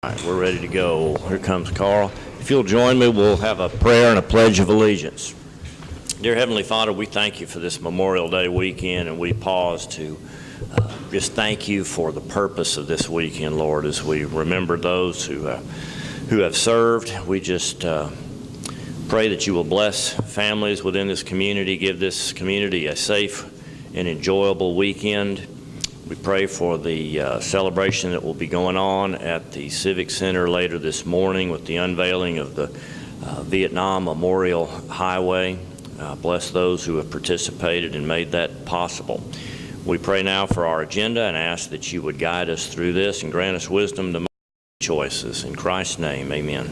All right, we're ready to go. Here comes Carl. If you'll join me, we'll have a prayer and a pledge of allegiance. Dear Heavenly Father, we thank you for this Memorial Day weekend, and we pause to just thank you for the purpose of this weekend, Lord, as we remember those who have served. We just pray that you will bless families within this community, give this community a safe and enjoyable weekend. We pray for the celebration that will be going on at the Civic Center later this morning with the unveiling of the Vietnam Memorial Highway. Bless those who have participated and made that possible. We pray now for our agenda and ask that you would guide us through this and grant us wisdom to make choices. In Christ's name, amen.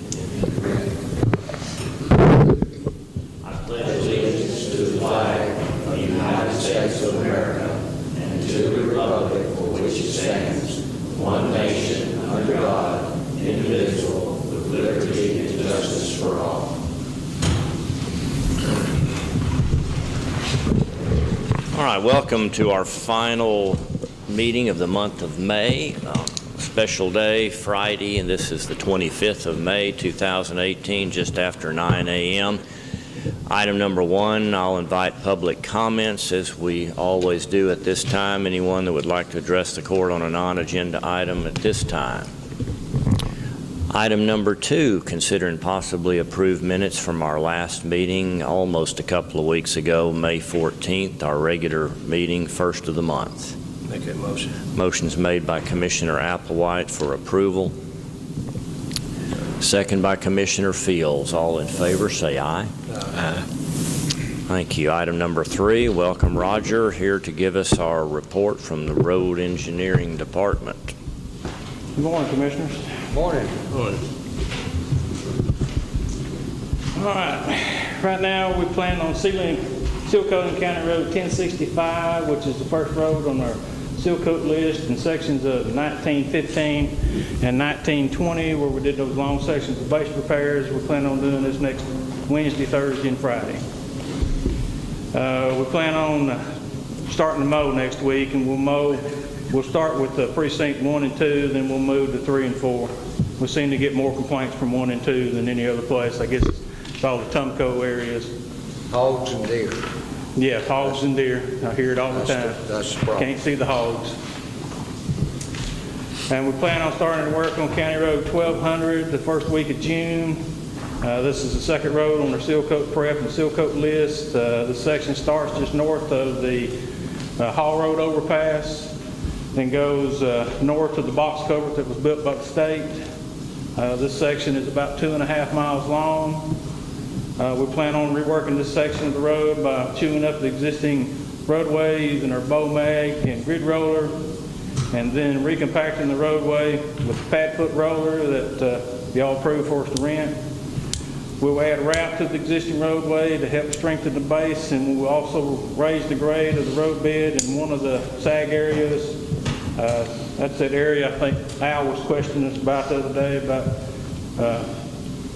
I pledge allegiance to the flag of the United States of America and to the republic for which it stands, one nation, under God, indivisible, with liberty and justice for all. All right, welcome to our final meeting of the month of May. Special day, Friday, and this is the 25th of May, 2018, just after 9 a.m. Item number one, I'll invite public comments, as we always do at this time. Anyone that would like to address the court on a non-agenda item at this time. Item number two, consider and possibly approve minutes from our last meeting almost a couple of weeks ago, May 14th, our regular meeting, first of the month. Make that motion. Motion's made by Commissioner Applewhite for approval. Second by Commissioner Fields. All in favor, say aye. Aye. Thank you. Item number three, welcome Roger here to give us our report from the Road Engineering Department. Good morning, Commissioners. Morning. Morning. All right. Right now, we plan on seal coating County Road 1065, which is the first road on our seal coat list in sections of 1915 and 1920, where we did those long sections of base repairs. We plan on doing this next Wednesday, Thursday, and Friday. We plan on starting to mow next week, and we'll start with the precinct 1 and 2, then we'll move to 3 and 4. We seem to get more complaints from 1 and 2 than any other place. I guess it's all the Tumco areas. Hogs and deer. Yeah, hogs and deer. I hear it all the time. That's the problem. Can't see the hogs. And we plan on starting to work on County Road 1200 the first week of June. This is the second road on our seal coat prep and seal coat list. This section starts just north of the Hall Road overpass, then goes north of the box culvert that was built by the state. This section is about 2.5 miles long. We plan on reworking this section of the road by chewing up the existing roadway using our bow mag and grid roller, and then recompacting the roadway with the pad foot roller that y'all approved for us to rent. We'll add a route to the existing roadway to help strengthen the base, and we'll also raise the grade of the road bed in one of the sag areas. That's that area I think Al was questioning us about the other day, about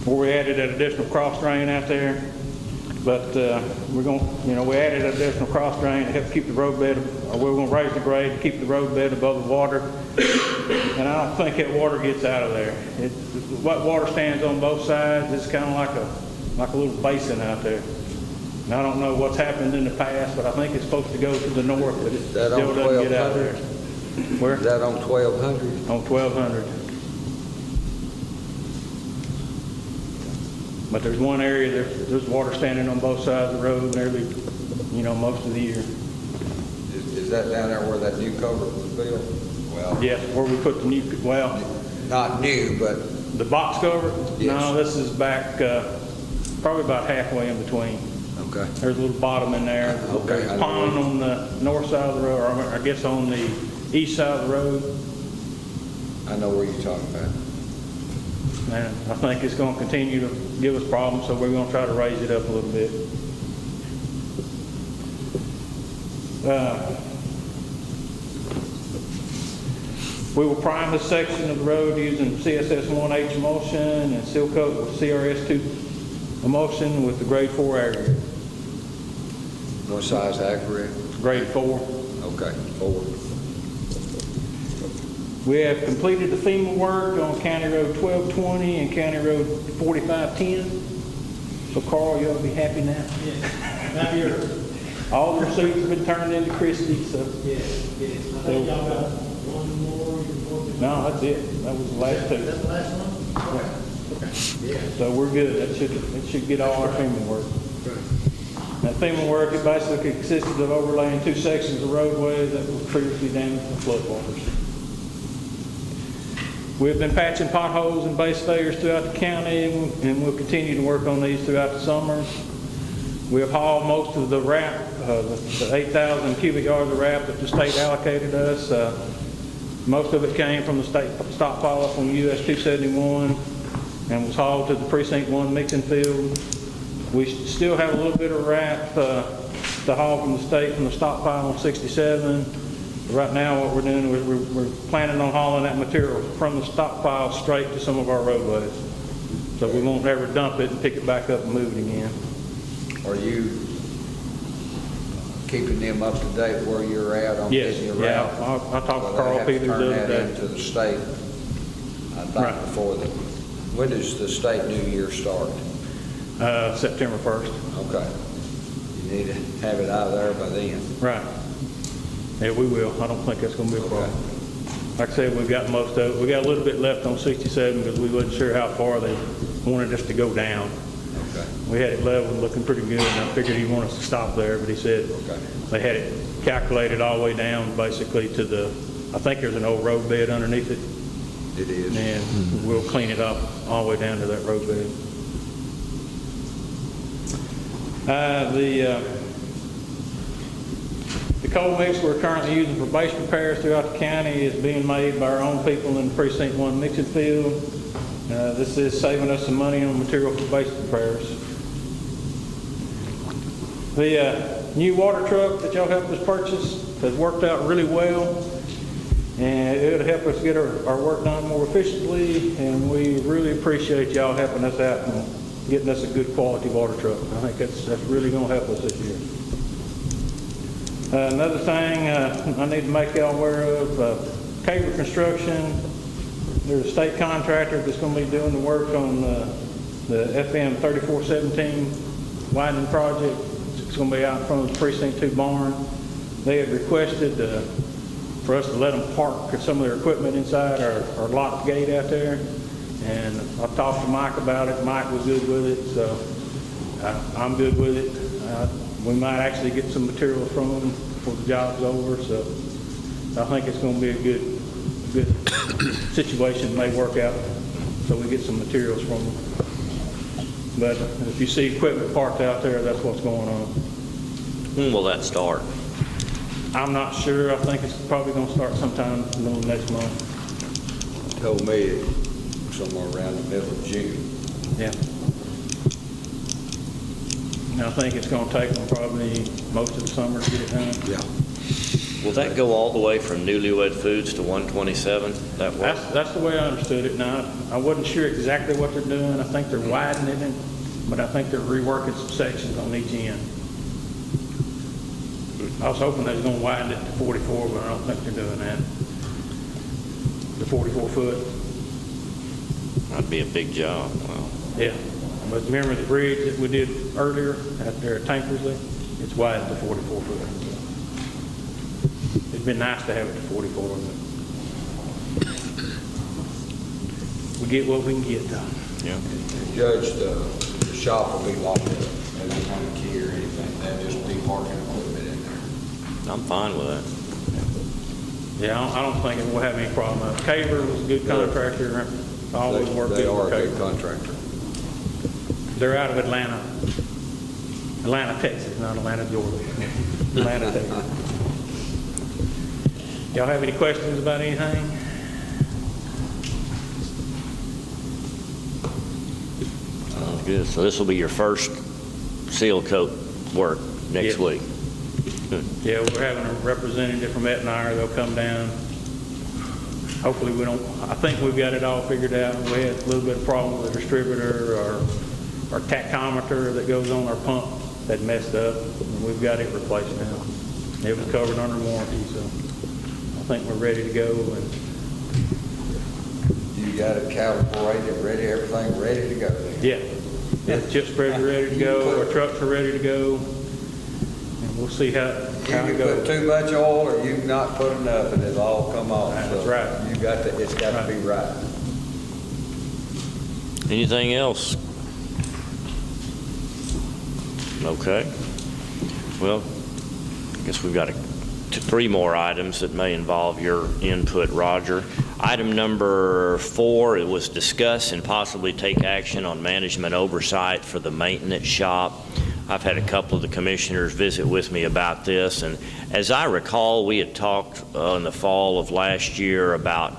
where we added that additional cross drain out there. But we're going, we added an additional cross drain to help keep the road bed, or we're going to raise the grade to keep the road bed above the water. And I don't think that water gets out of there. What water stands on both sides, it's kind of like a little basin out there. And I don't know what's happened in the past, but I think it's supposed to go to the north, but it still doesn't get out there. Where? Is that on 1200? On 1200. But there's one area, there's water standing on both sides of the road nearly, most of the year. Is that down there where that new culvert was built? Well, Yes, where we put the new, not new, but the box culvert? Yes. No, this is back probably about halfway in between. okay. There's a little bottom in there. Okay, There's a pond on the north side of the road, or I guess on the east side of the road. I know where you're talking about. And I think it's going to continue to give us problems, so we're going to try to raise it up a little bit. We will prime this section of the road using CSS1H emulsion and seal coat with CRS2 emulsion with the grade 4 aggregate. What size aggregate? Grade 4. Okay, 4. We have completed the FEMA work on County Road 1220 and County Road 4510. So Carl, you ought to be happy now. Not here. All the receipts have been turned into Christie, so. Yes. I think y'all got one more. No, that's it. That was the last two. That's the last one? Okay. Yeah. So we're good. That should get all our FEMA work. That FEMA work, it basically consisted of overlaying 2 sections of roadway that were previously damaged from floodwaters. We've been patching potholes and base failures throughout the county, and we'll continue to work on these throughout the summer. We have hauled most of the wrap, the 8,000 cubic yards of wrap that the state allocated us. Most of it came from the state stockpile from US 271 and was hauled to the Precinct 1 mixing field. We still have a little bit of wrap to haul from the state from the stockpile on 67. Right now what we're doing is we're planning on hauling that material from the stockpile straight to some of our roadways. So we won't ever dump it and pick it back up and move it again. Are you keeping them up to date where you're at on Yes, getting your yeah, route? I talked to So Carl they have to Peters the turn other that day. into the state, I think, Right. before the, when does the state new year start? September 1st. Okay. You need to have it out of there by then. Right. Yeah, we will. I don't think that's going to be a problem. Like I said, we've got most of it. We got a little bit left on 67 because we wasn't sure how far they wanted us to go down. Okay. We had it leveled, looking pretty good, and I figured he wanted us to stop there, but he said they had it calculated all the way down basically to the, I think there's an old road bed underneath it, It is. and we'll clean it up all the way down to that road bed. The coal mix we're currently using for base repairs throughout the county is being made by our own people in the Precinct 1 mixing field. This is saving us some money on material for base repairs. The new water truck that y'all helped us purchase has worked out really well, and it'll help us get our work done more efficiently, and we really appreciate y'all helping us out and getting us a good quality water truck. I think that's really going to help us this year. Another thing I need to make y'all aware of, cable construction. There's a state contractor that's going to be doing the work on the FM 3417 widening project. It's going to be out in front of the Precinct 2 barn. They had requested for us to let them park some of their equipment inside our locked gate out there. And I talked to Mike about it. Mike was good with it, so I'm good with it. We might actually get some materials from them before the job's over, so I think it's going to be a good situation. May work out, so we get some materials from them. But if you see equipment parked out there, that's what's going on. When will that start? I'm not sure. I think it's probably going to start sometime next month. Told me somewhere around the middle of June. Yeah. And I think it's going to take them probably most of the summer to get it done. Yeah. Will that go all the way from Newlywed Foods to 127? That work? That's the way I understood it. Now, I wasn't sure exactly what they're doing. I think they're widening it, but I think they're reworking some sections on each end. I was hoping they was going to widen it to 44, but I don't think they're doing that. The 44 foot. That'd be a big job. Wow. Yeah. But remember the bridge that we did earlier out there at Tankersley? It's widened to 44 foot. It'd been nice to have it to 44, but we get what we can get done. Yeah. Judge, the shop will be locked up. There's not a key or anything. They'll just be parking equipment in there. I'm fine with that. Yeah, I don't think we'll have any problem. Caver was a good contractor. Always worked They good are with a good Caver. contractor. They're out of Atlanta, Texas, not Atlanta, Georgia. Atlanta, Texas. Y'all have any questions about anything? Sounds good. So this will be your first seal coat work next Yes. week? Yeah, we're having a representative from Etnire. They'll come down. Hopefully we don't, I think we've got it all figured out. We had a little bit of problem with the distributor or our tachometer that goes on our pump had messed up, and we've got it replaced now. It was covered under warranty, so I think we're ready to go. And got it calibrated, ready, everything ready to go then? Yeah. The chip spreads are ready to go, our trucks are ready to go, and we'll see how You it can put goes. too much oil or you can not put enough and it'll all come off. That's So right. You got to, it's got to be right. Anything else? Okay. Well, I guess we've got three more items that may involve your input, Roger. Item number 4, it was discuss and possibly take action on management oversight for the maintenance shop. I've had a couple of the commissioners visit with me about this, and as I recall, we had talked in the fall of last year about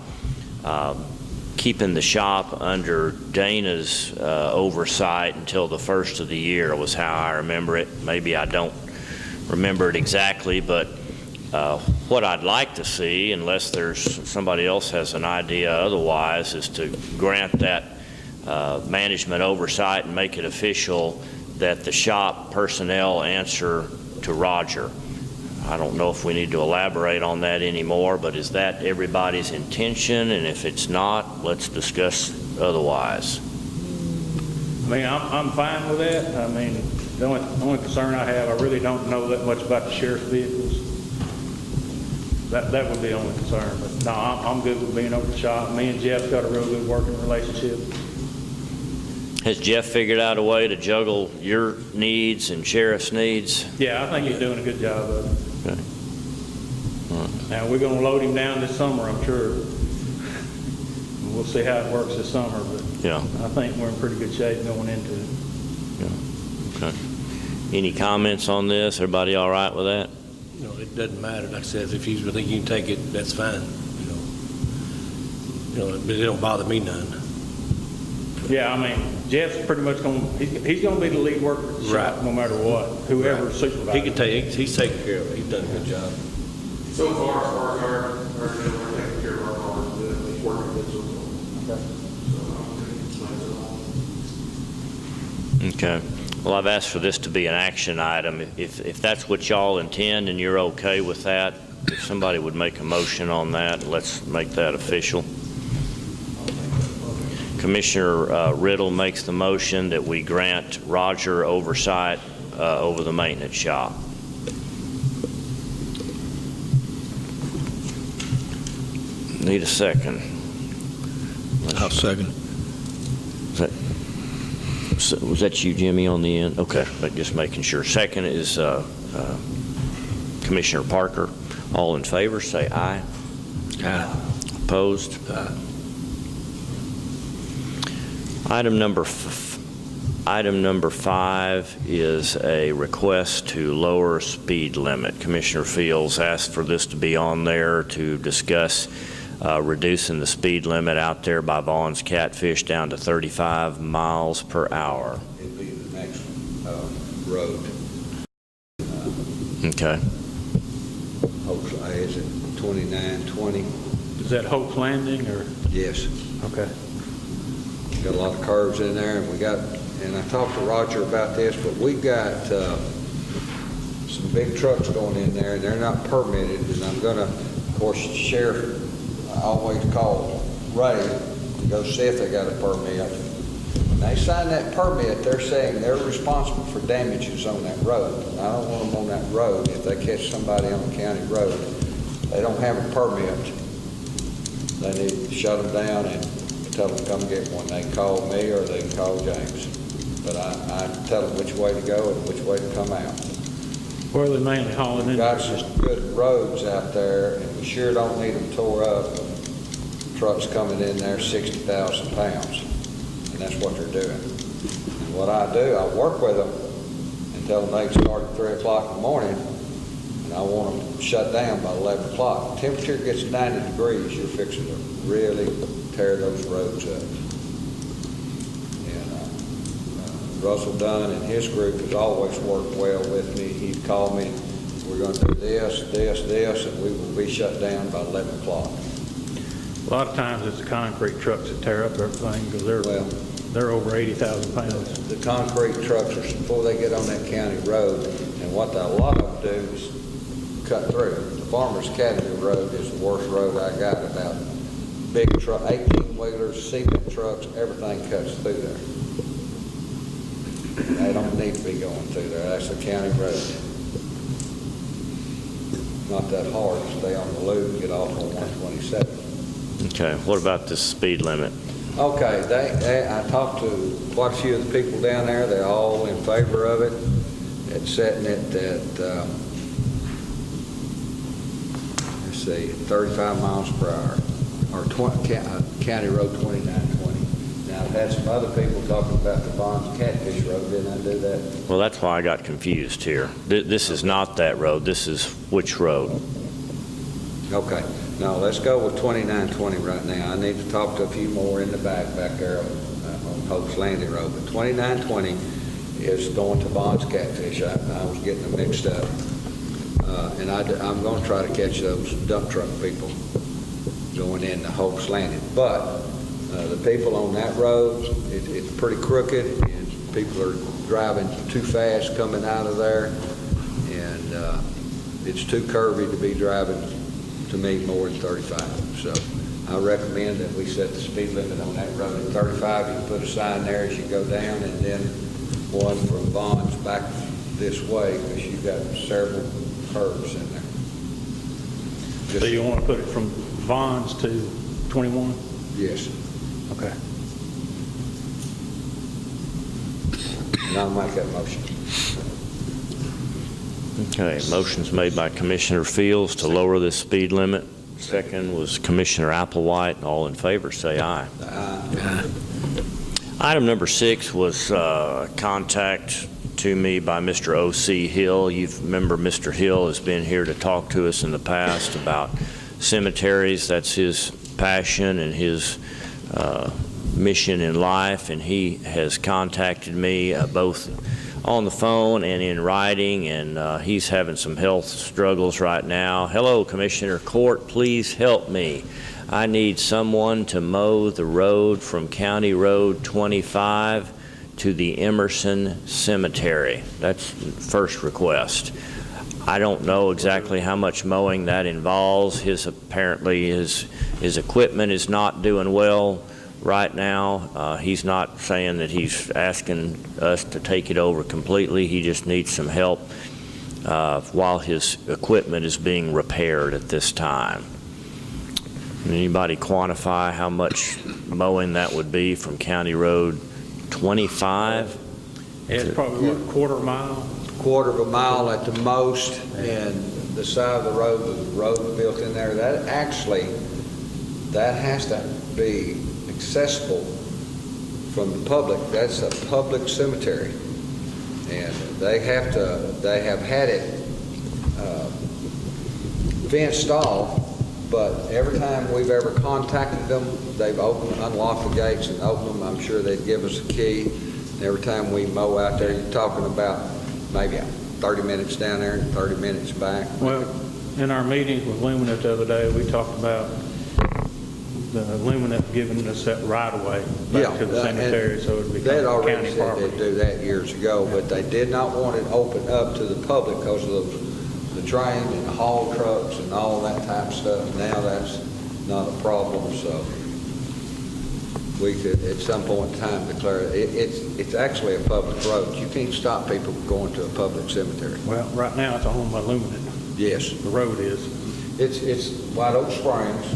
keeping the shop under Dana's oversight until the first of the year was how I remember it. Maybe I don't remember it exactly, but what I'd like to see, unless there's somebody else has an idea otherwise, is to grant that management oversight and make it official that the shop personnel answer to Roger. I don't know if we need to elaborate on that anymore, but is that everybody's intention? And if it's not, let's discuss otherwise. I mean, I'm fine with that. I mean, the only concern I have, I really don't know that much about the sheriff's vehicles. That would be the only concern, but no, I'm good with being over the shop. Me and Jeff's got a real good working relationship. Has Jeff figured out a way to juggle your needs and sheriff's needs? Yeah, I think he's doing a good job of it. Okay. All right. Now, we're gonna load him down this summer, I'm sure. We'll see how it works this summer, but Yeah. I think we're in pretty good shape going into it. Yeah. Okay. Any comments on this? Everybody all right with that? You know, it doesn't matter. Like I said, if you think you can take it, that's fine. You know, but it don't bother me none. Yeah, I mean, Jeff's pretty much he's gonna be the lead worker at the shop, Right. no matter what, whoever's supervising. He can take. He's taking care of it. He's done a good job. So far, as far as our we're taking care of our cars, it's working good so far. Okay. So I don't think it's nice at all. Okay. Well, I've asked for this to be an action item. If that's what y'all intend and you're okay with that, if somebody would make a motion on that, let's make that official. Commissioner Riddle makes the motion that we grant Roger oversight over the maintenance shop. Need a second. I'll second. Was that you, Jimmy, on the end? Okay, but just making sure. Second is Commissioner Parker. All in favor, say aye. Aye. Opposed? Aye. Item number 5 is a request to lower speed limit. Commissioner Fields asked for this to be on there to discuss reducing the speed limit out there by Vaughn's Catfish down to 35 miles per hour. It'd be the next road. Okay. Hopefully, is it 2920? Is that Hope's Landing or? Yes. Okay. Got a lot of curves in there, and and I talked to Roger about this, but we've got some big trucks going in there, and they're not permitted, and I'm gonna, of course, the sheriff, I always call Ray to go see if they got a permit. When they sign that permit, they're saying they're responsible for damages on that road. And I don't want them on that road. If they catch somebody on the county road, they don't have a permit, they need to shut them down and tell them to come get one. They can call me or they can call James. But I tell them which way to go and which way to come out. Where are they mainly hauling We've in? got some good roads out there, and we sure don't need them tore up. Trucks coming in there 60,000 pounds, and that's what they're doing. And what I do, I work with them and tell them they can start at 3 o'clock in the morning, and I want them shut down by 11 o'clock. Temperature gets 90 degrees, you're fixing to really tear those roads up. And Russell Dunn and his group has always worked well with me. He'd call me, we're going to do this, and we will be shut down by 11 o'clock. A lot of times it's the concrete trucks that tear up everything because Well, they're over 80,000 pounds. the concrete trucks are before they get on that county road, and what a lot of them do is cut through. The Farmers Academy Road is the worst road I got, about big truck, 18-wheelers, cement trucks, everything cuts through there. They don't need to be going through there. That's a county road. Not that hard to stay on the loop and get off on 127. Okay, what about the speed limit? Okay, I talked to quite a few of the people down there. They're all in favor of it. It's setting it at, let's see, 35 miles per hour, or County Road 2920. Now, I've had some other people talking about the Bonds Catfish Road. Didn't I do that? Well, that's why I got confused here. This is not that road. This is which road? Okay. No, let's go with 2920 right now. I need to talk to a few more in the back there on Hope's Landing Road. But 2920 is going to Bonds Catfish. I was getting them mixed up. And I'm going to try to catch those dump truck people going into Hope's Landing. But the people on that road, it's pretty crooked, and people are driving too fast coming out of there. And it's too curvy to be driving, to me, more than 35. So I recommend that we set the speed limit on that road at 35. You can put a sign there as you go down, and then one from Bonds back this way, because you've got several curves in there. So you want to put it from Vons to 21? Yes. Okay. And I'll make that motion. Okay, motion's made by Commissioner Fields to lower the speed limit. Second was Commissioner Applewhite. All in favor, say aye. Item number 6 was contact to me by Mr. O.C. Hill. You remember Mr. Hill has been here to talk to us in the past about cemeteries. That's his passion and his mission in life, and he has contacted me both on the phone and in writing, and he's having some health struggles right now. Hello, Commissioner Court, please help me. I need someone to mow the road from County Road 25 to the Emerson Cemetery. That's first request. I don't know exactly how much mowing that involves. Apparently his equipment is not doing well right now. He's not saying that he's asking us to take it over completely. He just needs some help while his equipment is being repaired at this time. Can anybody quantify how much mowing that would be from County Road 25? It's probably what, quarter mile? Quarter of a mile at the most, and the side of the road, the road built in there, that has to be accessible from the public. That's a public cemetery, and they have had it fenced off, but every time we've ever contacted them, they've unlocked the gates and opened them. I'm sure they'd give us a key. And every time we mow out there, you're talking about maybe 30 minutes down there and 30 minutes back. Well, in our meetings with Luminate the other day, we talked about the Luminate giving us that right-of-way back to the cemetery, so it would become They'd already county said property. they'd do that years ago, but they did not want it open up to the public because of the train and the haul trucks and all that type of stuff. Now that's not a problem, so we could, at some point in time, declare it's actually a public road. You can't stop people from going to a public cemetery. Well, right now it's owned by Luminate. Yes. The road is. It's White Oak Springs,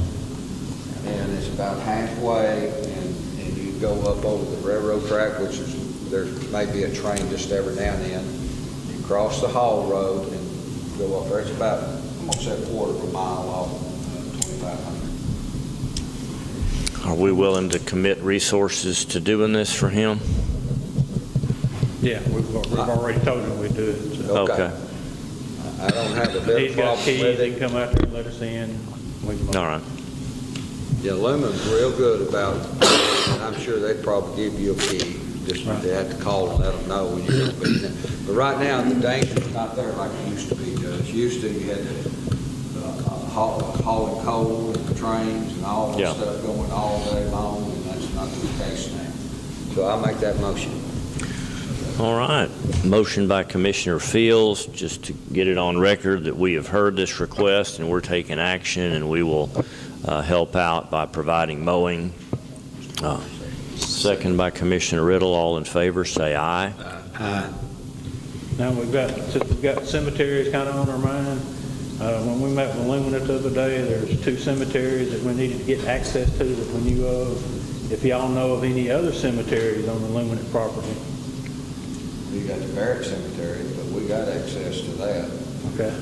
and it's about halfway, and you go up over the railroad track, which is, there may be a train just every now and then. You cross the haul road and go up there. It's about, I'm gonna say, a quarter of a mile off 2500. Are we willing to commit resources to doing this for him? Yeah, we've already told him we'd do it. So. Okay. I don't have a bit He's of got problem keys, with he it. can come out there and let us in. We can- All right. Yeah, Lumen's real good about, and I'm sure they'd probably give you a key. Just Right. they have to call and let them know when you're going to be there. But right now, the danger's not there like it used to be. Used to, you had to hauling coal and the trains and all that Yeah. stuff going all day long, and that's not the case now. So I'll make that motion. All right. Motion by Commissioner Fields, just to get it on record that we have heard this request and we're taking action, and we will help out by providing mowing. Second by Commissioner Riddle. All in favor, say aye. Now, since we've got cemeteries kind of on our mind, when we met with Lumina the other day, there's 2 cemeteries that we needed to get access to that we knew of. If y'all know of any other cemeteries on the Lumina property. We got the Barrett Cemetery, but we got access to that. Okay.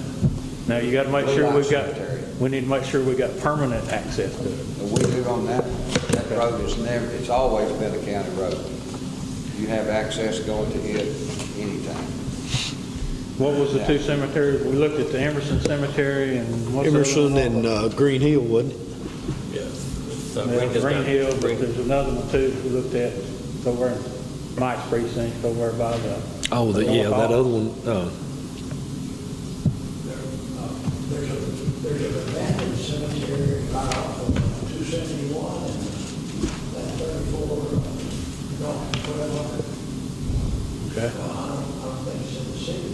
Now, you got to make Blue sure Line Cemetery. we need to make sure we got permanent access to it. But we do on that. That road it's always been a county road. You have access going to it anytime. What was the 2 cemeteries? We looked at the Emerson Cemetery and what's the other Emerson one? and Green Hill, wasn't it? Yeah, Green Hill, but there's another one too we looked at over in Mike's precinct over there by the. Oh, yeah, that other one. There's an abandoned cemetery right off of 271 and that 34, whatever. Okay. I don't think it's in the city.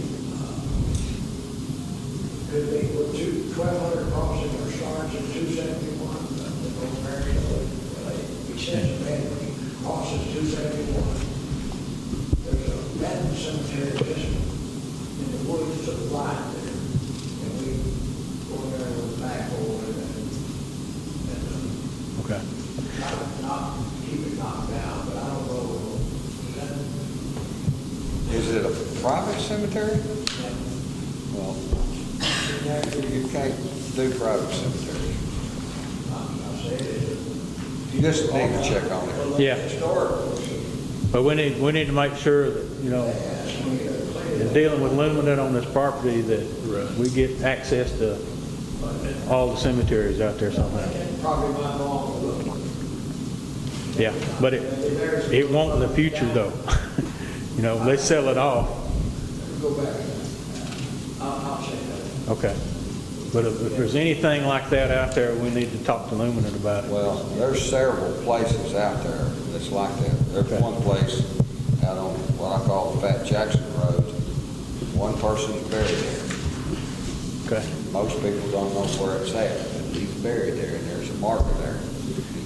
Could be with 1,200 crossing or starts at 271. Extension man crosses 271. There's an abandoned cemetery just in the woods to the right there. And we go there with the backhoe and Okay. try to not keep it knocked down, but I don't know. Is it a private cemetery? Well, you can't do private cemeteries. I say it. You just need to check on it. Yeah. But we need to make sure that, in dealing with Lumina on this property, that we get access to all the cemeteries out there somehow. Probably my fault. Yeah, but it won't in the future though. They sell it off. Go back. I'll say that. Okay. But if there's anything like that out there, we need to talk to Lumina about it. Well, there's several places out there that's like that. There's Okay. one place out on what I call the Fat Jackson Road. One person's buried there. Okay. Most people don't know where it's at, but he's buried there, and there's a marker there.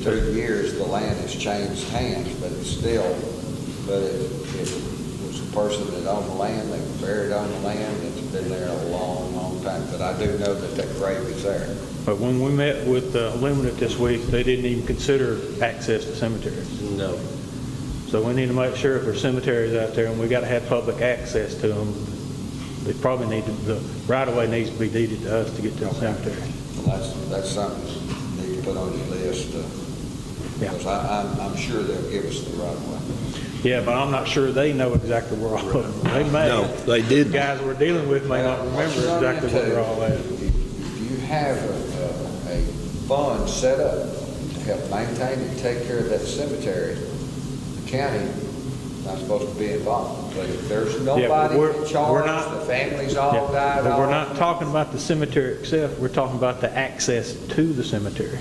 Through the years, the land has changed hands, but it was a person that owned the land, they were buried on the land, it's been there a long, long time. But I do know that grave is there. But when we met with Lumina this week, they didn't even consider access to cemeteries. No. So we need to make sure if there's cemeteries out there, and we got to have public access to them, they probably need to, the right-of-way needs to be deeded to us to get to the cemetery. Well, that's something you need to put on your list, Yeah. because I'm sure they'll give us the right of way. Yeah, but I'm not sure they know exactly where all of them. They may. No, they didn't. The guys we're dealing with may not remember exactly where they're all at. If you have a fund set up to help maintain and take care of that cemetery, the county not supposed to be involved. But if there's nobody we're in charge, not- the families all Yeah, died but we're off. not talking about the cemetery itself, we're talking about the access to the cemetery.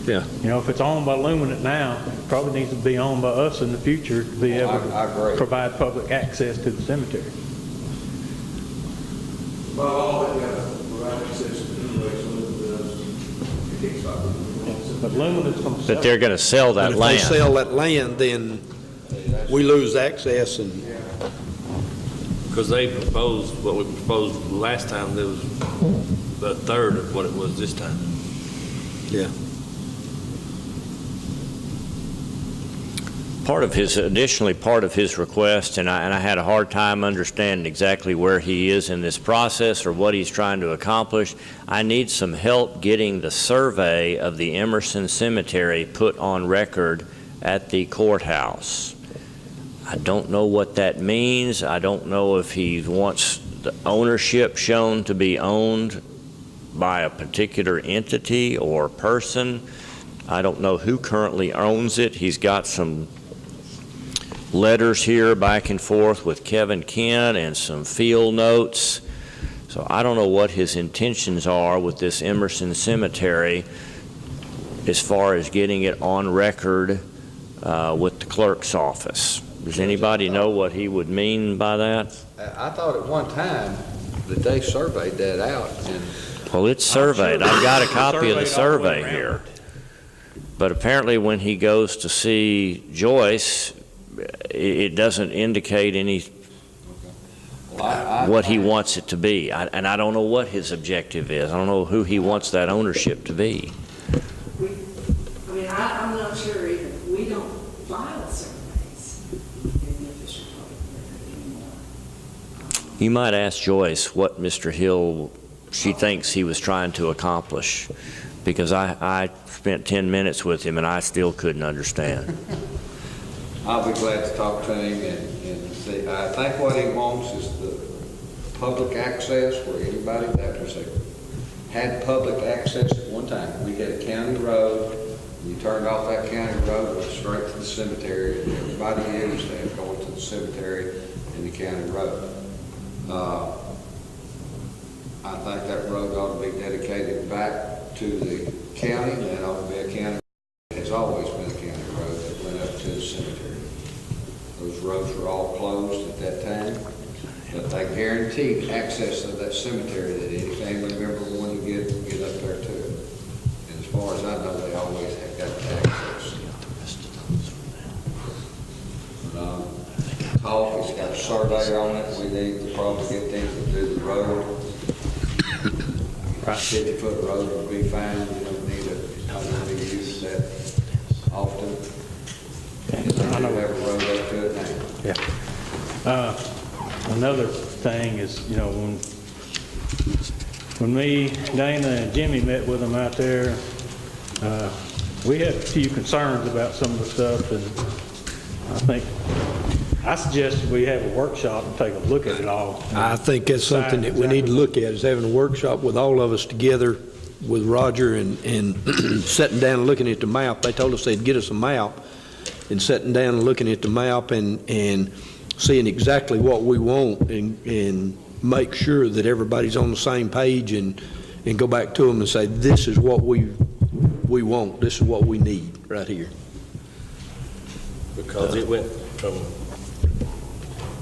Yeah. If it's owned by Luminant now, it probably needs to be owned by us in the future to be able I agree. to provide public access to the cemetery. Well, all that, you got to provide access to anyway, so you can't stop it. But Luminant's going to sell That they're going to sell But that if land. they sell that land, then we lose access and, Because they proposed, what we proposed last time, there was a third of what it was this time. yeah. Additionally, part of his request, and I had a hard time understanding exactly where he is in this process or what he's trying to accomplish. I need some help getting the survey of the Emerson Cemetery put on record at the courthouse. I don't know what that means. I don't know if he wants the ownership shown to be owned by a particular entity or person. I don't know who currently owns it. He's got some letters here back and forth with Kevin Kent and some field notes. So I don't know what his intentions are with this Emerson Cemetery as far as getting it on record with the clerk's office. Does anybody know what he would mean by that? I thought at one time that they surveyed that out, and Well, it's surveyed. I've got a copy of the Surveyed all the way survey around here. it. But apparently when he goes to see Joyce, it doesn't indicate what he wants it to be. And I don't know what his objective is. I don't know who he wants that ownership to be. I'm not sure even, we don't file surveys in the official public record anymore. You might ask Joyce what Mr. Hill, she thinks he was trying to accomplish, because I spent 10 minutes with him and I still couldn't understand. I'll be glad to talk to him and see. I think what he wants is the public access where anybody, that was had public access at one time. We had a county road. You turned off that county road, went straight to the cemetery, and everybody used that going to the cemetery and the county road. I think that road ought to be dedicated back to the county, and that ought to be a county, it's always been a county road that went up to the cemetery. Those roads were all closed at that time, but they guaranteed access to that cemetery that any family member wanted to get up there to it. And as far as I know, they always have got access. Talk, it's got a survey on it. We need to probably get them to do the road. 50-foot road would be fine. We don't need not really use that often. And they do have a road up to it now. Yeah. Another thing is, when me, Dana, and Jimmy met with them out there, we had a few concerns about some of the stuff, and I suggested we have a workshop and take a look at it all. I think that's something that we need to look at, is having a workshop with all of us together with Roger and sitting down and looking at the map. They told us they'd get us a map, and sitting down and looking at the map and seeing exactly what we want and make sure that everybody's on the same page and go back to them and say, this is what we want, this is what we need right here. Because it went from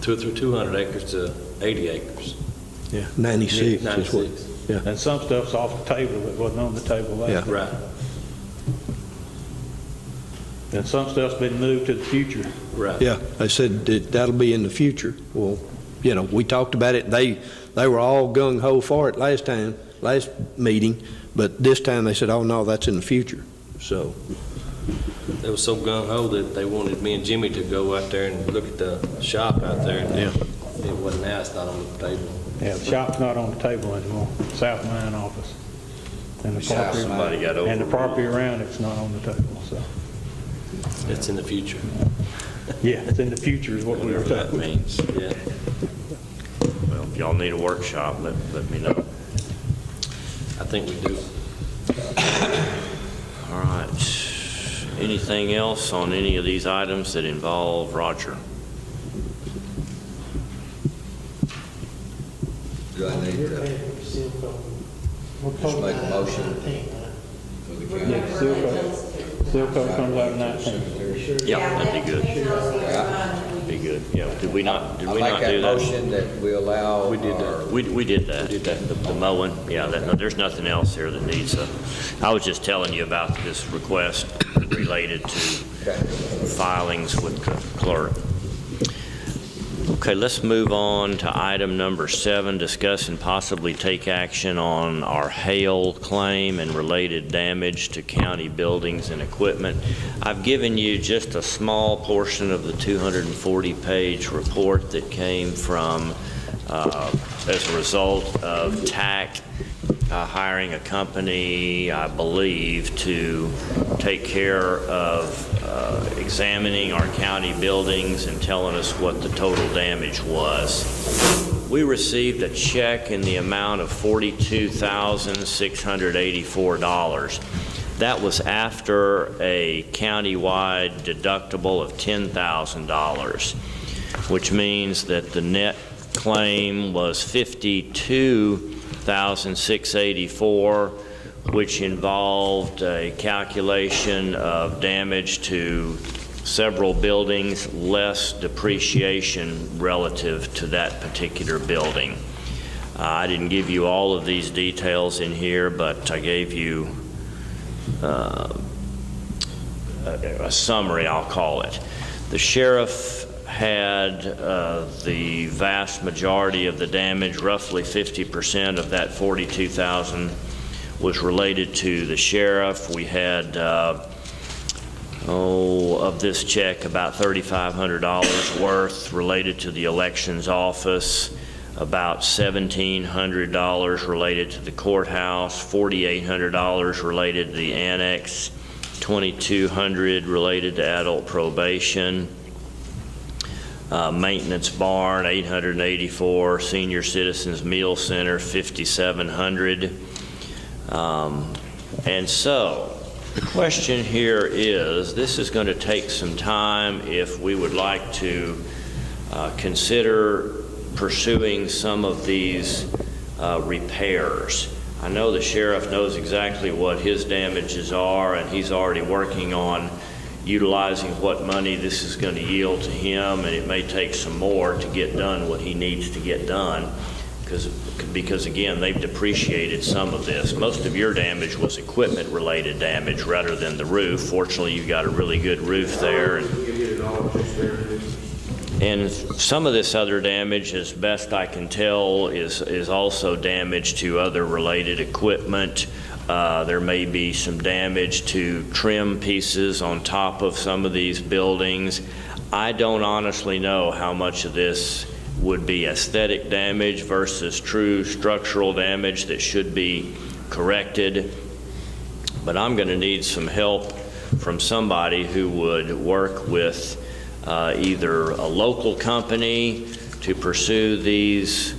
200 acres to 80 acres. Yeah, 96 is what. 96. Yeah. And some stuff's off the table that wasn't on the table last Yeah. time. Right, And some stuff's been moved to the future. right. Yeah, they said that'll be in the future. Well, we talked about it. They were all gung-ho for it last meeting, but this time they said, oh, no, that's in the future. So, They were so gung-ho that they wanted me and Jimmy to go out there and look at the shop out there. And Yeah. it wasn't now, it's not on the table. Yeah, the shop's not on the table anymore, South Mine office. And the property, Somebody got and the overruled. property around it's not on the table, so. It's in the future. Yeah, it's in the future is what we were Whatever that talking. means. Yeah. Well, if y'all need a workshop, let me know. I think we do. All right. Anything else on any of these items that involve Roger? Do I need to just make a motion for the county? Yeah, Seal coat comes out in 19. Yeah, that'd be good. Be good. Yeah, did we not I do make that that? motion that we allow. We did that. our- We did that, the mowing, yeah, there's nothing else here that needs I was just telling you about this request related to filings with the clerk. Okay, let's move on to item number 7, discuss and possibly take action on our hail claim and related damage to county buildings and equipment. I've given you just a small portion of the 240-page report that came from, as a result of TAC hiring a company, I believe, to take care of examining our county buildings and telling us what the total damage was. We received a check in the amount of $42,684. That was after a countywide deductible of $10,000, which means that the net claim was $52,684, which involved a calculation of damage to several buildings, less depreciation relative to that particular building. I didn't give you all of these details in here, but I gave you a summary, I'll call it. The sheriff had the vast majority of the damage, roughly 50% of that $42,000 was related to the sheriff. We had, of this check, about $3,500 worth related to the elections office, about $1,700 related to the courthouse, $4,800 related to the annex, $2,200 related to adult probation, maintenance barn, $884, senior citizens meal center, $5,700. And so the question here is, this is going to take some time if we would like to consider pursuing some of these repairs. I know the sheriff knows exactly what his damages are, and he's already working on utilizing what money this is going to yield to him, and it may take some more to get done what he needs to get done, because again, they've depreciated some of this. Most of your damage was equipment-related damage rather than the roof. Fortunately, you've got a really good roof there. And some of this other damage, as best I can tell, is also damage to other related equipment. There may be some damage to trim pieces on top of some of these buildings. I don't honestly know how much of this would be aesthetic damage versus true structural damage that should be corrected. But I'm going to need some help from somebody who would work with either a local company to pursue these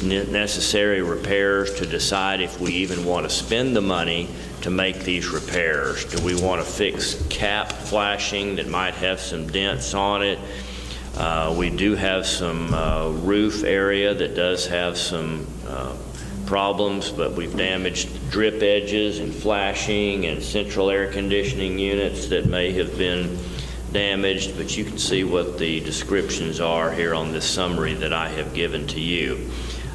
necessary repairs, to decide if we even want to spend the money to make these repairs. Do we want to fix cap flashing that might have some dents on it? We do have some roof area that does have some problems, but we've damaged drip edges and flashing and central air conditioning units that may have been damaged, but you can see what the descriptions are here on this summary that I have given to you.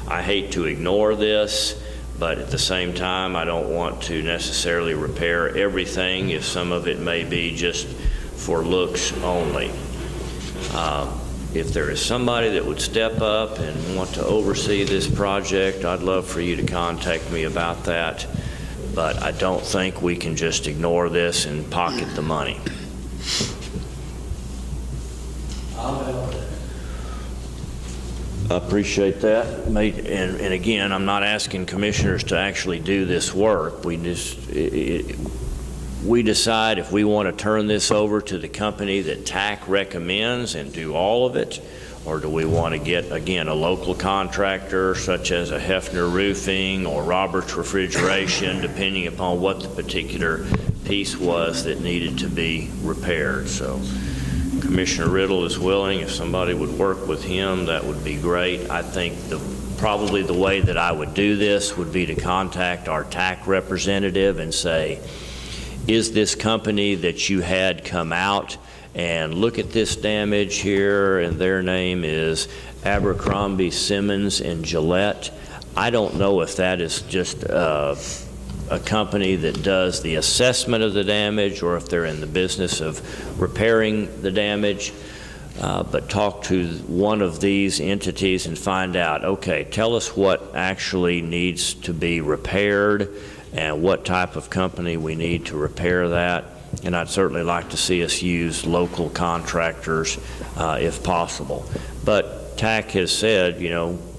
I hate to ignore this, but at the same time, I don't want to necessarily repair everything if some of it may be just for looks only. If there is somebody that would step up and want to oversee this project, I'd love for you to contact me about that, but I don't think we can just ignore this and pocket the money. I appreciate that. And again, I'm not asking commissioners to actually do this work. We decide if we want to turn this over to the company that TAC recommends and do all of it, or do we want to get, again, a local contractor such as a Hefner Roofing or Roberts Refrigeration, depending upon what the particular piece was that needed to be repaired. So Commissioner Riddle is willing. If somebody would work with him, that would be great. I think probably the way that I would do this would be to contact our TAC representative and say, is this company that you had come out and look at this damage here, and their name is Abercrombie, Simmons, and Gillette. I don't know if that is just a company that does the assessment of the damage or if they're in the business of repairing the damage, but talk to one of these entities and find out, okay, tell us what actually needs to be repaired and what type of company we need to repair that. And I'd certainly like to see us use local contractors if possible. But TAC has said,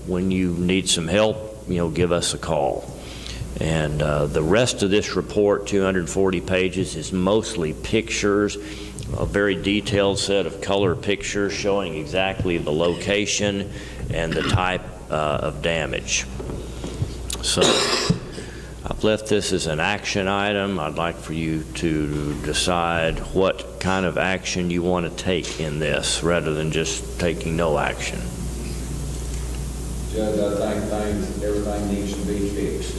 when you need some help, give us a call. And the rest of this report, 240 pages, is mostly pictures, a very detailed set of color pictures showing exactly the location and the type of damage. So I've left this as an action item. I'd like for you to decide what kind of action you want to take in this rather than just taking no action. Judge, I think everything needs to be fixed.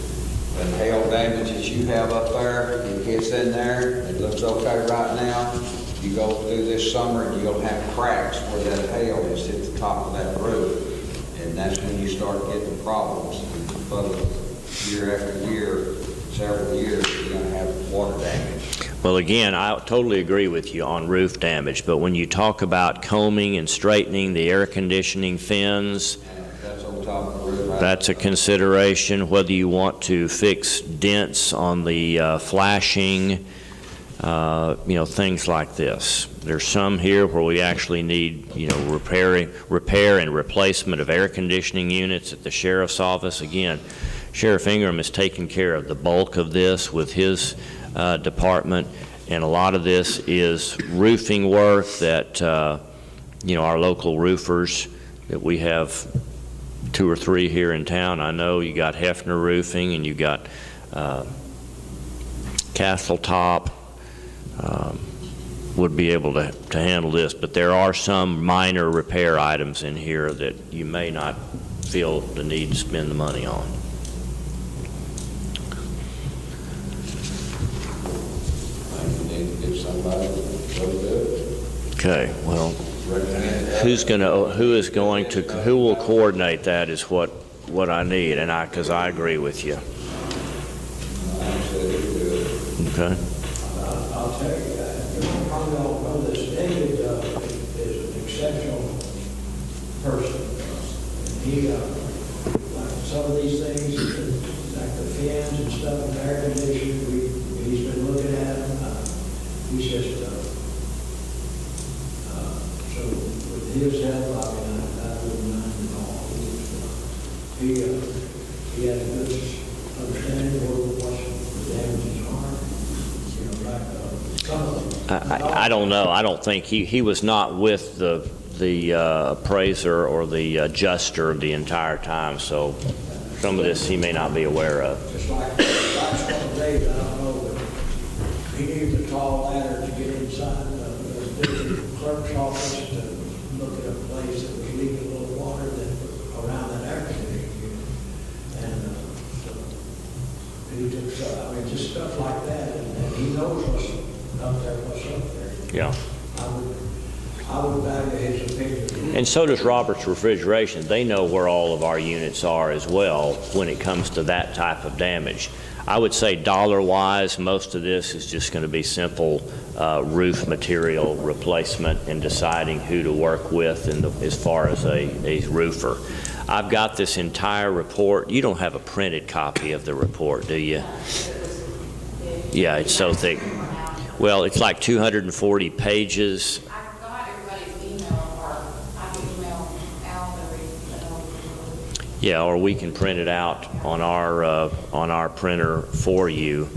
The hail damage that you have up there, it gets in there, it looks okay right now. You go through this summer and you'll have cracks where that hail is hit the top of that roof. And that's when you start getting problems. In public, year after year, several years, you're going to have water damage. Well, again, I totally agree with you on roof damage, but when you talk about combing and straightening the air conditioning fins, That's on top of the roof. that's a consideration. Whether you want to fix dents on the flashing, things like this. There's some here where we actually need, repair and replacement of air conditioning units at the sheriff's office. Again, Sheriff Ingram is taking care of the bulk of this with his department, and a lot of this is roofing work that, our local roofers, that we have 2 or 3 here in town. I know you got Hefner Roofing, and you got Castle Top, would be able to handle this, but there are some minor repair items in here that you may not feel the need to spend the money on. You need to get somebody to go do it. Okay, well, Recommend that. who will coordinate that is what I need, and because I agree with you. I said he would do it. Okay. I'll tell you, you probably don't know this, David is an exceptional person. He, like some of these things, like the fans and stuff, and air conditioning, he's been looking at them. He's just, so with his help, I wouldn't mind at all. He had a good understanding of what the damages are. I don't know. I don't think he was not with the appraiser or the adjuster the entire time, so some of this he may not be aware of. Just like some days, I don't know, but he needed a tall ladder to get inside the clerk's office to look at a place that was leaking a little water around that air conditioning unit. And so he took, just stuff like that, and he knows what's up there. Yeah. I would value his opinion. And so does Robert's Refrigeration. They know where all of our units are as well when it comes to that type of damage. I would say dollar-wise, most of this is just going to be simple roof material replacement and deciding who to work with as far as a roofer. I've got this entire report. You don't have a printed copy of the report, do you? Yeah, it's so thick. Well, it's like 240 pages. I've got everybody's email, or I can email Al the Yeah, or we can print it out on our printer for you.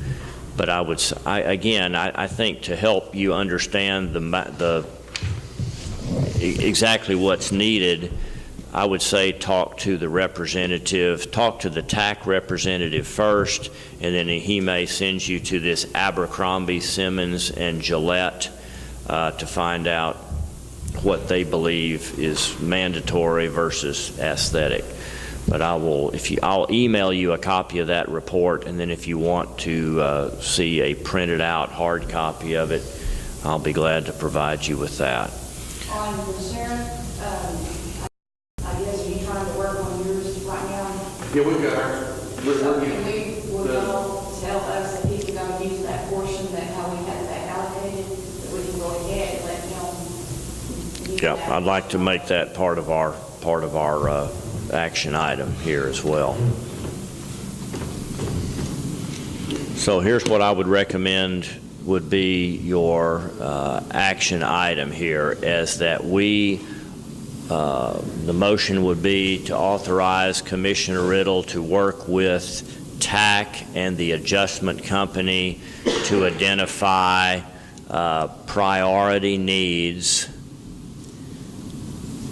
But I think to help you understand exactly what's needed, I would say talk to the representative, talk to the TAC representative first, and then he may send you to this Abercrombie, Simmons, and Gillette to find out what they believe is mandatory versus aesthetic. But I'll email you a copy of that report, and then if you want to see a printed out hard copy of it, I'll be glad to provide you with that. On the sheriff, I guess are you trying to work on yours right now? Yeah, we've got ours. So can will y'all tell us that he's going to use that portion, that how we have that allocated, that we can go ahead and let him use Yeah, that? I'd like to make that part of our action item here as well. So here's what I would recommend would be your action item here, as that the motion would be to authorize Commissioner Riddle to work with TAC and the adjustment company to identify priority needs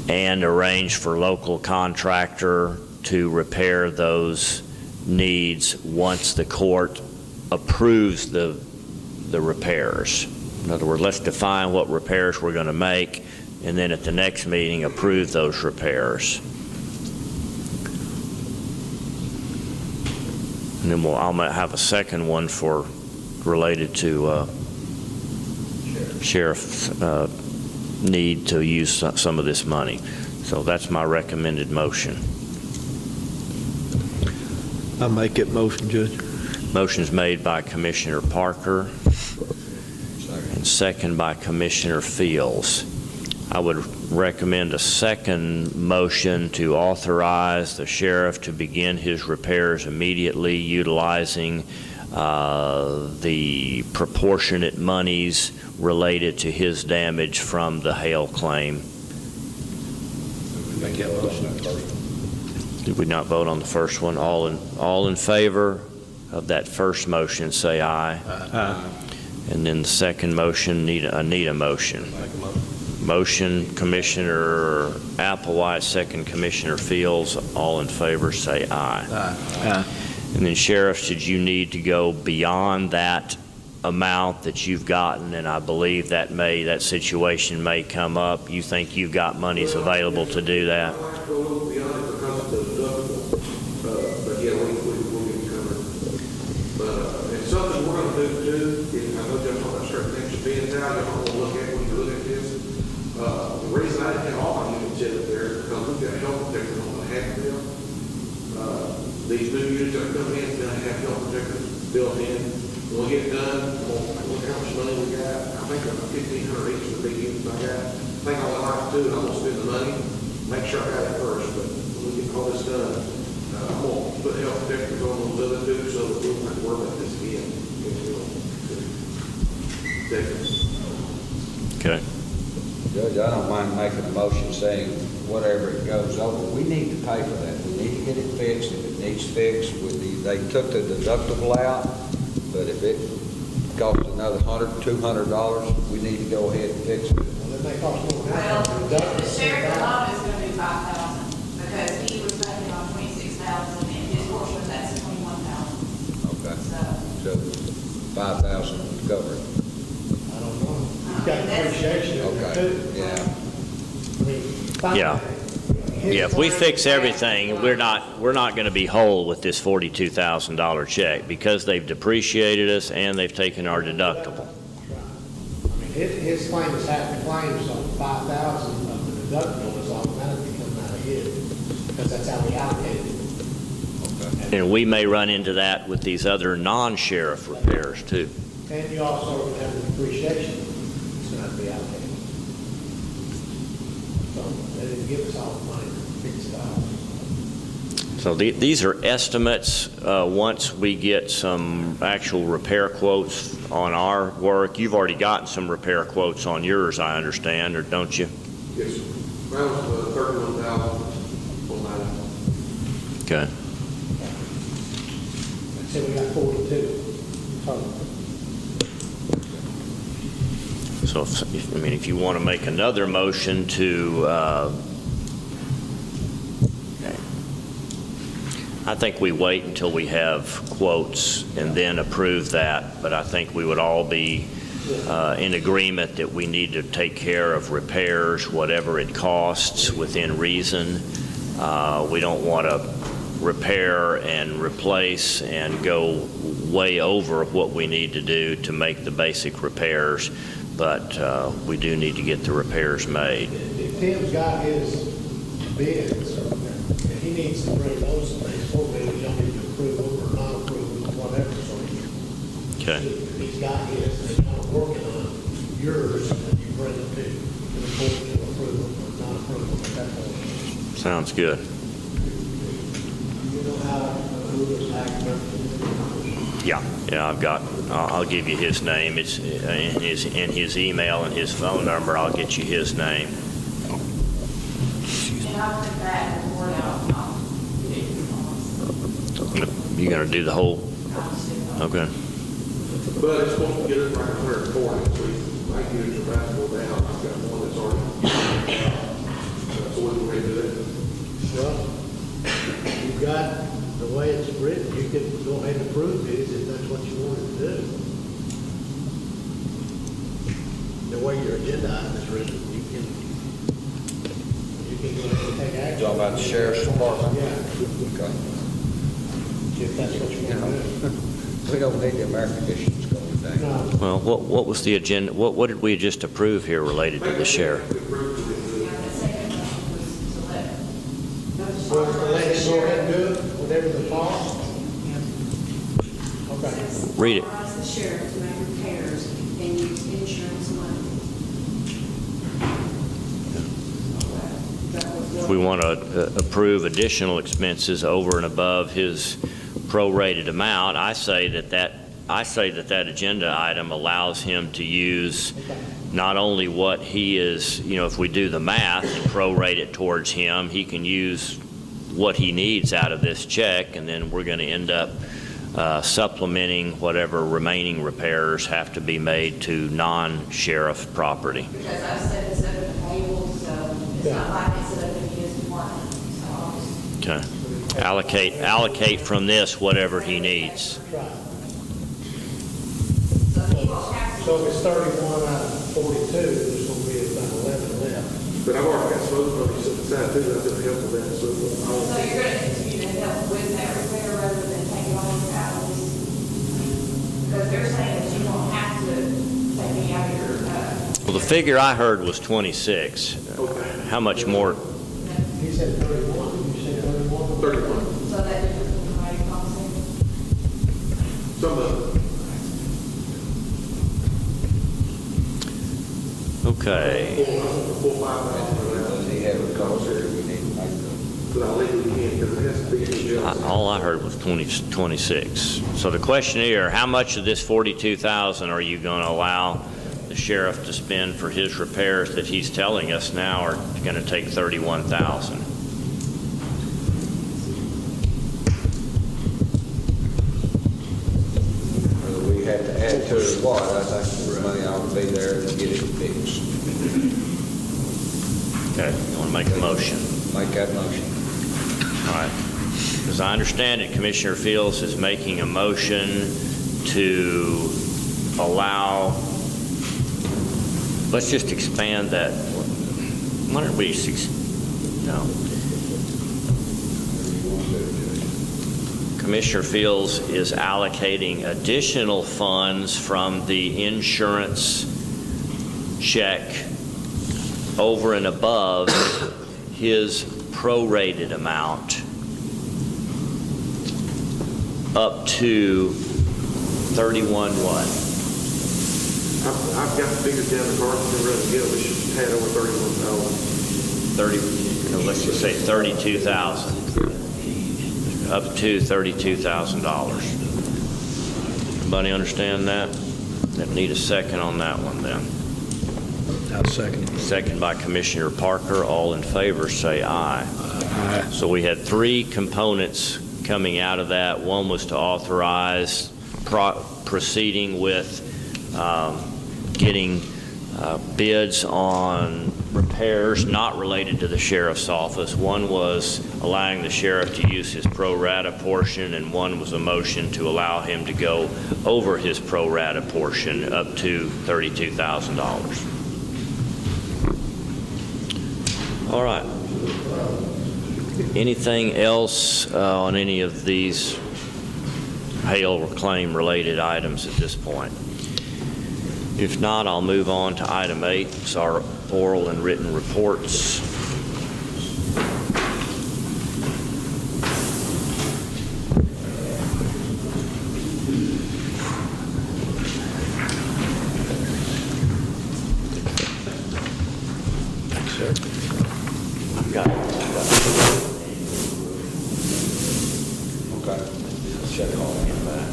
and arrange for local contractor to repair those needs once the court approves the repairs. In other words, let's define what repairs we're going to make, and then at the next meeting approve those repairs. And then I'll have a second one related to sheriff's need to use some of this money. So that's my recommended motion. I make that motion, Judge. Motion's made by Commissioner Parker and second by Commissioner Fields. I would recommend a second motion to authorize the sheriff to begin his repairs immediately, utilizing the proportionate monies related to his damage from the hail claim. Make that motion first. Did we not vote on the first one? All in favor of that first motion, say aye. Aye. And then the second motion, need a motion. Motion, Commissioner Applewhite, second Commissioner Fields. All in favor, say aye. Aye. And then Sheriff, did you need to go beyond that amount that you've gotten? And I believe that situation may come up. You think you've got monies available to do that? I might go a little beyond it because of the deductible, but yeah, we'll get covered. But it's something we're gonna do too. I know y'all talking about certain things being down, y'all want to look at when you look at this. The reason I didn't have all my units in up there, because we've got health protectors on the half of them. These new units that are coming in, gonna have health protectors built in. When we get done, we'll look how much money we got. I think about 1,500 each of the big units I got. I think all I like to do is I'm gonna spend the money, make sure I got it first, but when we get all this done, I'm gonna put health protectors on those other two so that we won't have to worry about this again. Okay. Judge, I don't mind making a motion saying whatever it goes over, we need to pay for that. We need to get it fixed. If it needs fixed, they took the deductible out, but if it costs another $100, $200, we need to go ahead and fix it. Well, it may cost more than Well, that. the sheriff alone is gonna be 5,000, because he was banking on 26,000, and his portion of that's 21,000. Okay. So, So 5,000 would cover it. I don't know. You've got depreciation in there Okay, too. yeah. I mean, fine. Yeah. Yeah, if we fix everything, we're not going to be whole with this $42,000 check because they've depreciated us and they've taken our deductible. I mean, his claim is half the claim, so 5,000 of the deductible is automatically coming out of his, because that's how we allocate it. And we may run into that with these other non-sheriff repairs too. And you also have the depreciation, it's going to have to be allocated. So they didn't give us all the money to fix it out. So these are estimates. Once we get some actual repair quotes on our work, you've already gotten some repair quotes on yours, I understand, or don't you? Yes, sir. That was 31,000 on that. Okay. So we got 42 total. So, if you want to make another motion to, I think we wait until we have quotes and then approve that, but I think we would all be in agreement that we need to take care of repairs, whatever it costs, within reason. We don't want to repair and replace and go way over what we need to do to make the basic repairs, but we do need to get the repairs made. If Tim's got his bids, and he needs to bring those things forward, we don't need to approve them or not approve them, whatever, so Okay. if he's got his, and he's not working on yours, then you bring them to the court to approve them or not approve them at that point. Sounds good. You know how, who is acting? Yeah, I'll give you his name. It's in his email and his phone number. I'll get you his name. and I'll put that report out, and I'll get it. You're going to do the whole, I'll just do it. okay. But it's supposed to get it right where it's for next week. My units are about to go down. I've got one that's already. So we're going to do that. Well, you've got, the way it's written, you can go ahead and approve these if that's what you wanted to do. The way your agenda item is written, you can go ahead and take action. Talking about the sheriff's department? Yeah, Okay. if that's what you want to do. We don't need the American conditions going down. No, Well, what was the agenda? What did we just approve here related to the sheriff? Yeah, the second motion was to We'll let him go ahead and do it, whatever the cost. Okay. Says Read it. authorize the sheriff to make repairs and use insurance money. If we want to approve additional expenses over and above his prorated amount, I say that agenda item allows him to use not only what he is, if we do the math and prorate it towards him, he can use what he needs out of this check, and then we're going to end up supplementing whatever remaining repairs have to be made to non-sheriff property. Because I set this up at the table, so it's not like it's set up in his department. So I'll just Okay. Allocate from this whatever he needs. Right. So he won't have to. So if it's 31 out of 42, there's going to be about 11 left. But I've already got smoke money set aside too, that's gonna help with that, so So you're going to continue to help with that repair rather than take it all out of this? Because they're saying that you won't have to take me out of your, Well, the figure I heard was 26. How much more? He said 31, you said 31? 31, so that difference in the rate policy? some of it. Okay. 4,000 for that, Does he have a cost here we need to make them? but I legally can't, because it has to be adjusted. All I heard was 26. So the question here, how much of this 42,000 are you going to allow the sheriff to spend for his repairs that he's telling us now are going to take 31,000? Whether we have to add to it or what, I think the money ought to be there to get it fixed. Okay, you want to make a motion? Make that motion. All right. As I understand it, Commissioner Fields is making a motion to allow, let's just expand that. Why don't we, no. Commissioner Fields is allocating additional funds from the insurance check over and above his prorated amount up to 31 what? I've got the figures down the card, and ready to go, we should have over 31,000. 30, no, let's just say 32,000. Up to $32,000. Everybody understand that? Need a second on that one then. I'll second. Second by Commissioner Parker. All in favor, say aye. Aye. So we had three components coming out of that. One was to authorize proceeding with getting bids on repairs not related to the sheriff's office. One was allowing the sheriff to use his pro rata portion, and one was a motion to allow him to go over his pro rata portion up to $32,000. All right. Anything else on any of these hail or claim related items at this point? If not, I'll move on to item 8. It's our oral and written reports. Thanks, sir. I've got it. Okay. Check all of that.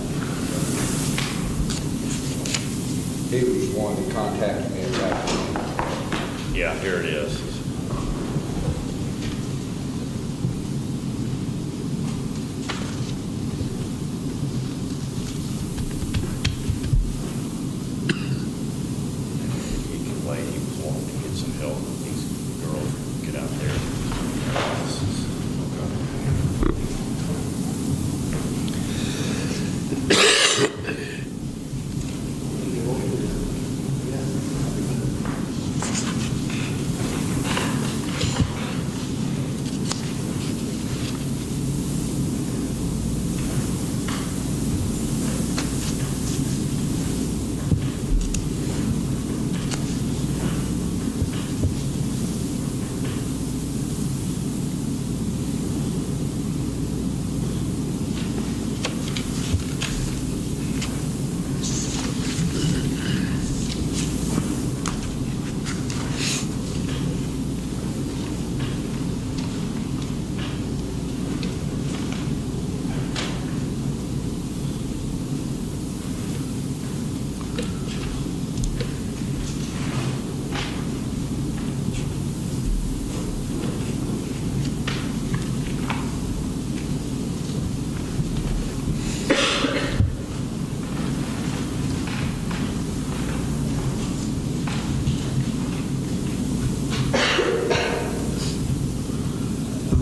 He was the one that contacted me about it. Yeah, here it is. He can wait. He was wanting to get some help. These girls get out there.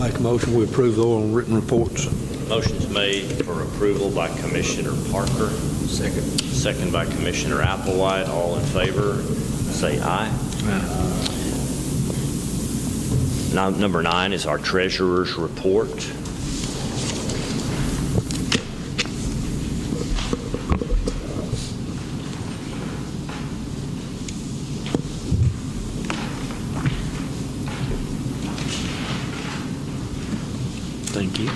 Make a motion, we approve the oral and written reports. Motion's made for approval by Commissioner Parker. Second. Second by Commissioner Applewhite. All in favor, say aye. Now, number 9 is our treasurer's report. Thank you.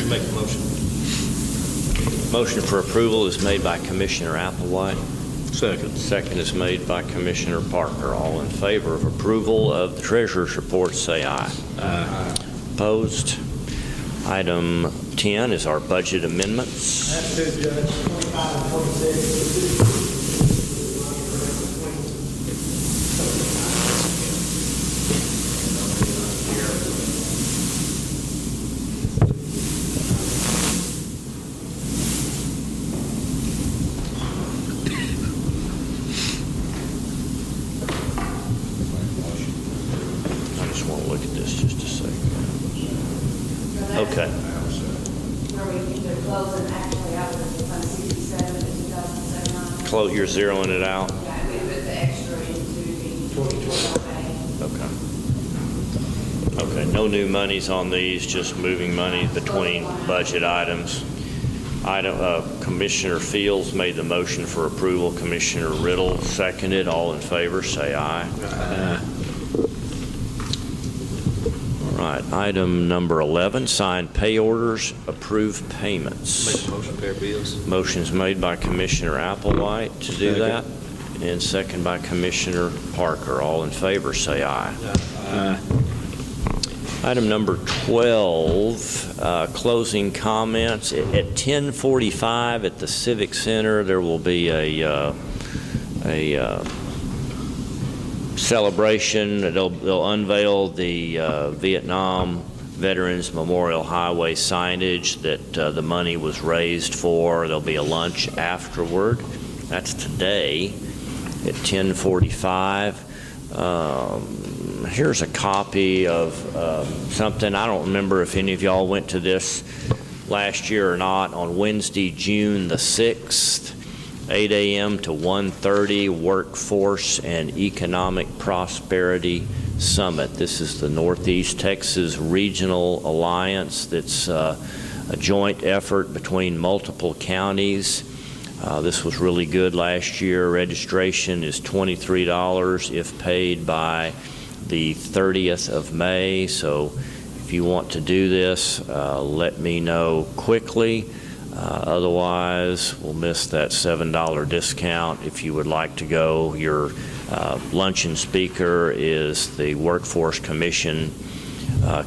Make a motion. Motion for approval is made by Commissioner Applewhite. Second. Second is made by Commissioner Parker. All in favor of approval of the treasurer's report, say aye. Aye. Opposed? Item 10 is our budget amendments. That's good, Judge. 25 and 26. I just want to look at this just a second. Okay. Where we either close and actually out of the Fund 67 to 2007. You're zeroing it out? Yeah, we put the extra into the 2020. Okay, no new monies on these, just moving money between budget items. Commissioner Fields made the motion for approval. Commissioner Riddle seconded. All in favor, say aye. Aye. All right, item number 11, signed pay orders, approve Make payments. a motion, pay our bills. Motion's made by Commissioner Applewhite to do that, and second by Commissioner Parker. All in favor, say aye. Aye. Item number 12, closing comments. At 10:45 at the Civic Center, there will be a celebration. They'll unveil the Vietnam Veterans Memorial Highway signage that the money was raised for. There'll be a lunch afterward. That's today at 10:45. Here's a copy of something. I don't remember if any of y'all went to this last year or not. On Wednesday, June the 6th, 8 a.m. to 1:30, Workforce and Economic Prosperity Summit. This is the Northeast Texas Regional Alliance that's a joint effort between multiple counties. This was really good last year. Registration is $23 if paid by the 30th of May. So if you want to do this, let me know quickly. Otherwise, we'll miss that $7 discount. If you would like to go, your luncheon speaker is the Workforce Commission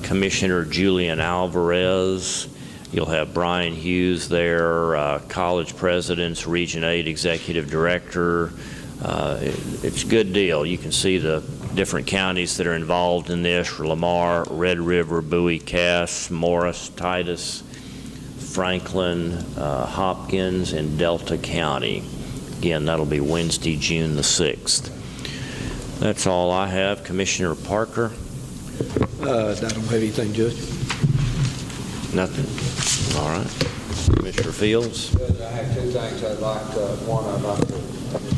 Commissioner Julian Alvarez. You'll have Brian Hughes there, college presidents, Region 8 Executive Director. It's a good deal. You can see the different counties that are involved in this: Lamar, Red River, Bowie, Cass, Morris, Titus, Franklin, Hopkins, and Delta County. Again, that'll be Wednesday, June the 6th. That's all I have. Commissioner Parker? I don't have anything, Judge. Nothing. All right. Commissioner Fields? Judge, I have two things I'd like to, one, I'd like to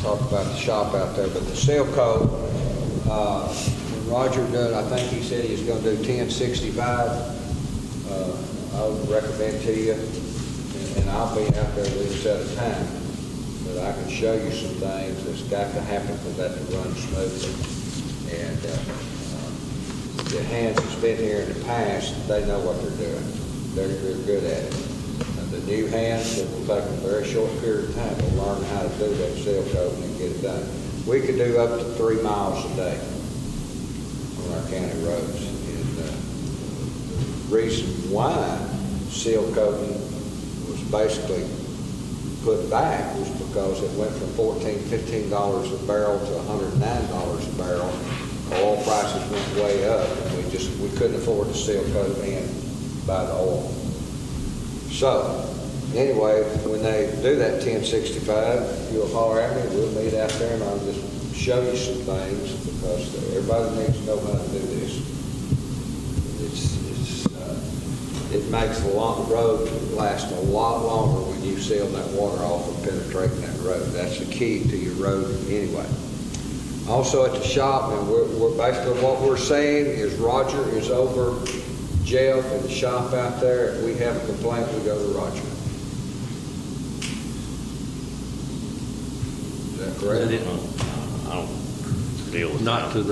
talk about the shop out there, but the seal coat, when Roger did, I think he said he was going to do 1065. I would recommend to you, and I'll be out there with a set of time, but I can show you some things that's got to happen for that to run smoothly. And the hands that's been here in the past, they know what they're doing. They're good at it. And the new hands, it will take a very short period of time to learn how to do that seal coat and get it done. We could do up to 3 miles a day on our county roads. And the reason why seal coating was basically put back was because it went from $14, $15 a barrel to $109 a barrel. Oil prices went way up, and we couldn't afford to seal coat and buy the oil. So, anyway, when they do that 1065, you'll holler at me, we'll meet out there, and I'll just show you some things, because everybody needs to know how to do this. It makes the road last a lot longer when you seal that water off and penetrating that road. That's the key to your road anyway. Also at the shop, and we're basically what we're saying is Roger is over Jeff in the shop out there. If we have a complaint, we go to Roger. Is that correct? I don't deal with Not that.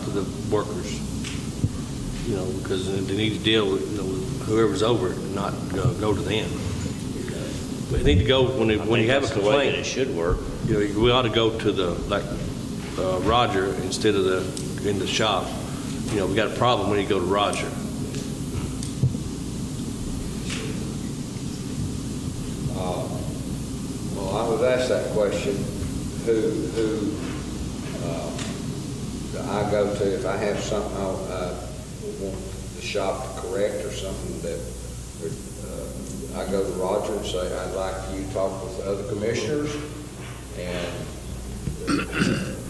to the workers, because they need to deal with, with whoever's over it, and not go to them. They need to go, when you have a That's the way that it complaint, should work. we ought to go to Roger instead of in the shop. We got a problem when you go to Roger. Well, I was asked that question, who I go to if I have something I want the shop to correct or something that I go to Roger and say, I'd like you to talk with the other commissioners, and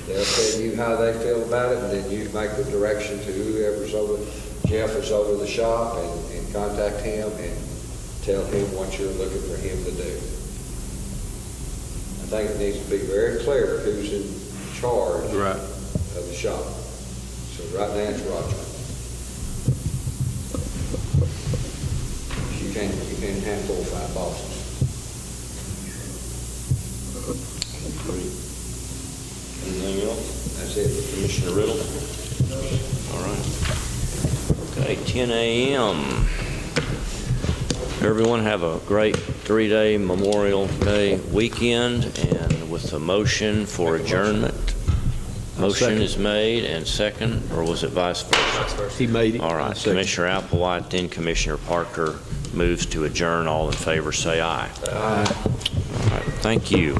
they'll tell you how they feel about it, and then you make the direction to whoever's over, Jeff is over the shop, and contact him and tell him what you're looking for him to do. I think it needs to be very clear who's in charge of the shop. So right now it's Roger. You can't have 4 or 5 bosses. Anything else? That's it. Commissioner Riddle? All right. Okay, 10 a.m. Everyone have a great 3-day Memorial Day weekend, and with the motion for adjournment. Motion is made and second, or was it vice versa? He made it. All right, Commissioner Applewhite, then Commissioner Parker moves to adjourn. All in favor say aye. Aye. All right, thank you.